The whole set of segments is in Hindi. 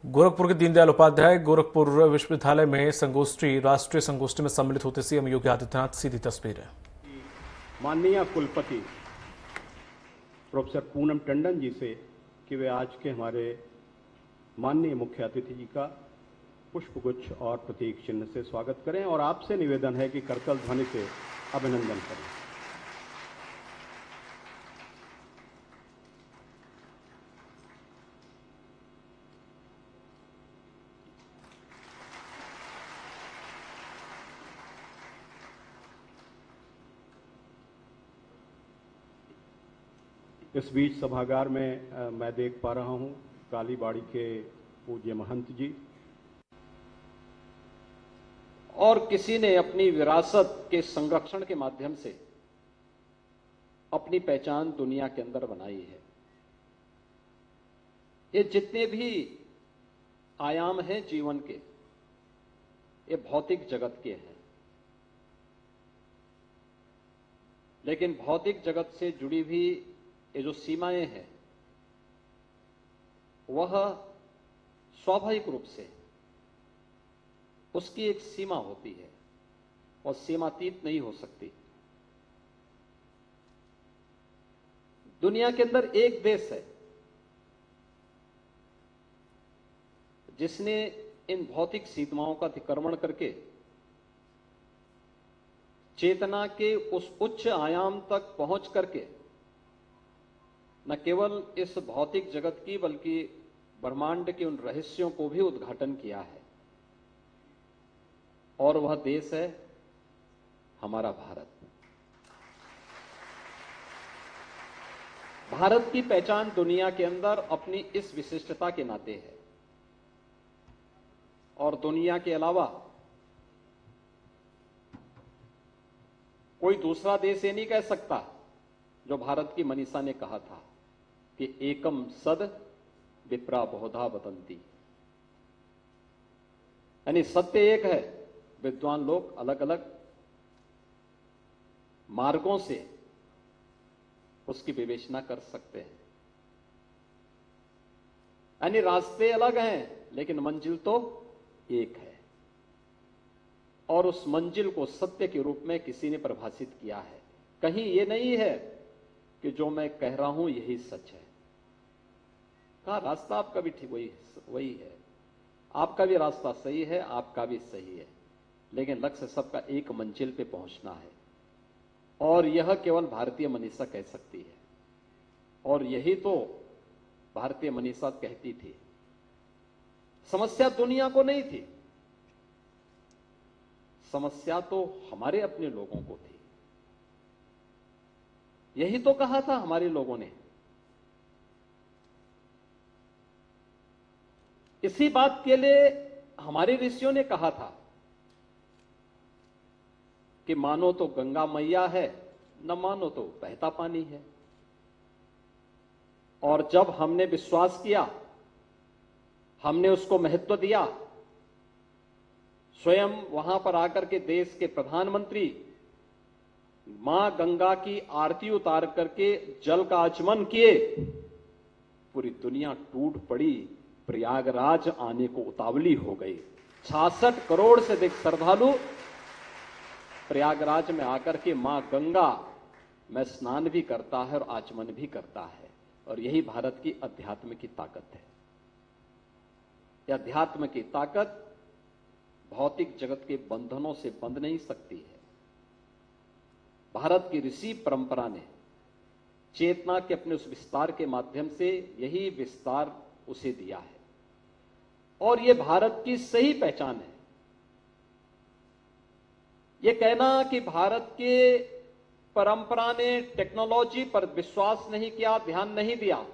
गोरखपुर के दीनदयाल उपाध्याय गोरखपुर विश्वविद्यालय में संगोष्ठी राष्ट्रीय संगोष्ठी में सम्मिलित होते सीएम योगी आदित्यनाथ सीधी तस्वीर है। माननीय कुलपति प्रोफेसर पूनम टंडन जी से कि वे आज के हमारे माननीय मुख्य अतिथि जी का पुष्पगुच्छ और प्रतीक चिन्ह से स्वागत करें और आपसे निवेदन है कि करतल ध्वनि से अभिनंदन करें। इस बीच सभागार में मैं देख पा रहा हूं कालीबाड़ी के पूज्य महंत जी और किसी ने अपनी विरासत के संरक्षण के माध्यम से अपनी पहचान दुनिया के अंदर बनाई है। ये जितने भी आयाम हैं जीवन के, ये भौतिक जगत के हैं, लेकिन भौतिक जगत से जुड़ी हुई ये जो सीमाएं हैं वह स्वाभाविक रूप से उसकी एक सीमा होती है और सीमातीत नहीं हो सकती। दुनिया के अंदर एक देश है जिसने इन भौतिक सीमाओं का अतिक्रमण करके चेतना के उस उच्च आयाम तक पहुंच करके न केवल इस भौतिक जगत की बल्कि ब्रह्मांड के उन रहस्यों को भी उद्घाटन किया है, और वह देश है हमारा भारत। भारत की पहचान दुनिया के अंदर अपनी इस विशिष्टता के नाते है और दुनिया के अलावा कोई दूसरा देश ये नहीं कह सकता जो भारत की मनीषा ने कहा था कि एकम सद विप्रा बहुधा वदंती, यानी सत्य एक है, विद्वान लोग अलग अलग मार्गों से उसकी विवेचना कर सकते हैं। यानी रास्ते अलग हैं लेकिन मंजिल तो एक है, और उस मंजिल को सत्य के रूप में किसी ने परिभाषित किया है। कहीं ये नहीं है कि जो मैं कह रहा हूं यही सच है। कहा रास्ता आपका भी ठीक वही है, आपका भी रास्ता सही है, आपका भी सही है, लेकिन लक्ष्य सबका एक मंजिल पे पहुंचना है, और यह केवल भारतीय मनीषा कह सकती है। और यही तो भारतीय मनीषा कहती थी। समस्या दुनिया को नहीं थी, समस्या तो हमारे अपने लोगों को थी। यही तो कहा था हमारे लोगों ने। इसी बात के लिए हमारे ऋषियों ने कहा था कि मानो तो गंगा मैया है, न मानो तो बहता पानी है। और जब हमने विश्वास किया, हमने उसको महत्व दिया, स्वयं वहां पर आकर के देश के प्रधानमंत्री मां गंगा की आरती उतार करके जल का आचमन किए, पूरी दुनिया टूट पड़ी, प्रयागराज आने को उतावली हो गई। 66 करोड़ से अधिक श्रद्धालु प्रयागराज में आकर के मां गंगा में स्नान भी करता है और आचमन भी करता है। और यही भारत की अध्यात्म की ताकत है। यह अध्यात्म की ताकत भौतिक जगत के बंधनों से बंध नहीं सकती है। भारत की ऋषि परंपरा ने चेतना के अपने उस विस्तार के माध्यम से यही विस्तार उसे दिया है, और यह भारत की सही पहचान है। यह कहना कि भारत के परंपरा ने टेक्नोलॉजी पर विश्वास नहीं किया, ध्यान नहीं दिया,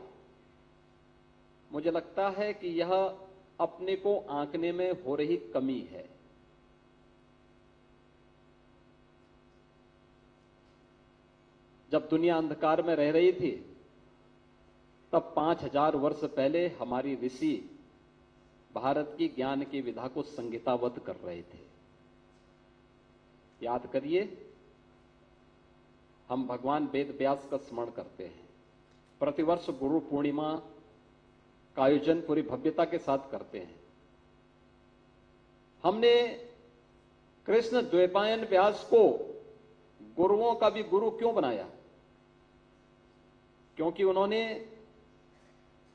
मुझे लगता है कि यह अपने को आंकने में हो रही कमी है। जब दुनिया अंधकार में रह रही थी, तब 5000 वर्ष पहले हमारी ऋषि भारत की ज्ञान की विधा को संहिताबद्ध कर रहे थे। याद करिए, हम भगवान वेद व्यास का स्मरण करते हैं। प्रतिवर्ष गुरु पूर्णिमा का आयोजन पूरी भव्यता के साथ करते हैं। हमने कृष्ण द्वैपायन व्यास को गुरुओं का भी गुरु क्यों बनाया? क्योंकि उन्होंने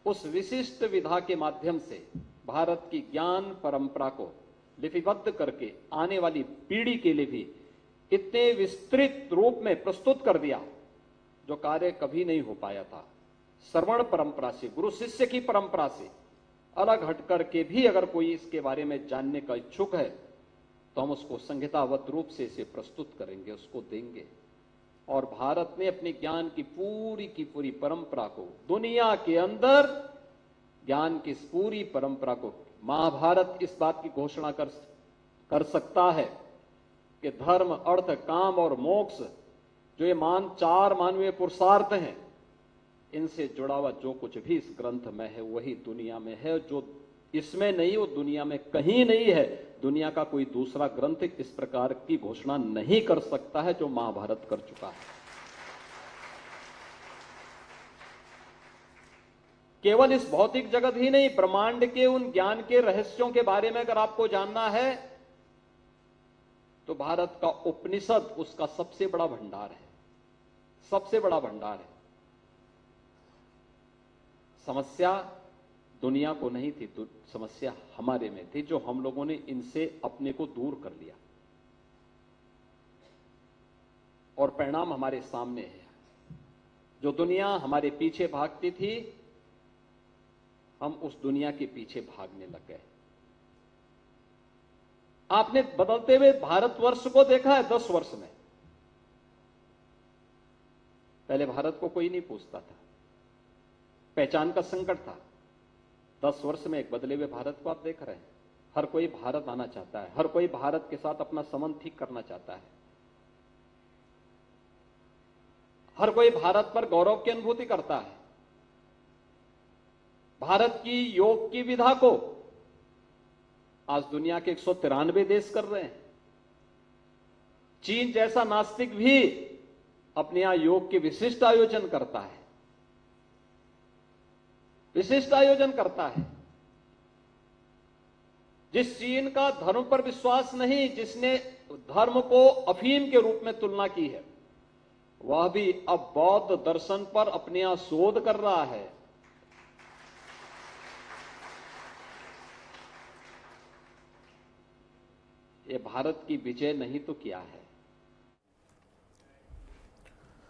उस विशिष्ट विधा के माध्यम से भारत की ज्ञान परंपरा को लिपिबद्ध करके आने वाली पीढ़ी के लिए भी इतने विस्तृत रूप में प्रस्तुत कर दिया जो कार्य कभी नहीं हो पाया था। श्रवण परंपरा से, गुरु शिष्य की परंपरा से अलग हट करके भी अगर कोई इसके बारे में जानने का इच्छुक है तो हम उसको संहितावत रूप से इसे प्रस्तुत करेंगे, उसको देंगे। और भारत ने अपने ज्ञान की पूरी परंपरा को, दुनिया के अंदर ज्ञान की इस पूरी परंपरा को, महाभारत इस बात की घोषणा कर सकता है कि धर्म, अर्थ, काम और मोक्ष जो ये चार मानवीय पुरुषार्थ हैं, इनसे जुड़ा हुआ जो कुछ भी इस ग्रंथ में है वही दुनिया में है। जो इसमें नहीं वो दुनिया में कहीं नहीं है। दुनिया का कोई दूसरा ग्रंथ इस प्रकार की घोषणा नहीं कर सकता है जो महाभारत कर चुका है। केवल इस भौतिक जगत ही नहीं, ब्रह्मांड के उन ज्ञान के रहस्यों के बारे में अगर आपको जानना है तो भारत का उपनिषद उसका सबसे बड़ा भंडार है, सबसे बड़ा भंडार है। समस्या दुनिया को नहीं थी, समस्या हमारे में थी, जो हम लोगों ने इनसे अपने को दूर कर लिया और परिणाम हमारे सामने है। जो दुनिया हमारे पीछे भागती थी, हम उस दुनिया के पीछे भागने लग गए। आपने बदलते हुए भारतवर्ष को देखा है 10 वर्ष में। पहले भारत को कोई नहीं पूछता था, पहचान का संकट था। 10 वर्ष में एक बदले हुए भारत को आप देख रहे हैं। हर कोई भारत आना चाहता है, हर कोई भारत के साथ अपना संबंध ठीक करना चाहता है, हर कोई भारत पर गौरव की अनुभूति करता है। भारत की योग की विधा को आज दुनिया के 193 देश कर रहे हैं। चीन जैसा नास्तिक भी अपने यहां योग के विशिष्ट आयोजन करता है, विशिष्ट आयोजन करता है। जिस चीन का धर्म पर विश्वास नहीं, जिसने धर्म को अफीम के रूप में तुलना की है, वह भी अब बौद्ध दर्शन पर अपने यहां शोध कर रहा है। ये भारत की विजय नहीं तो क्या है?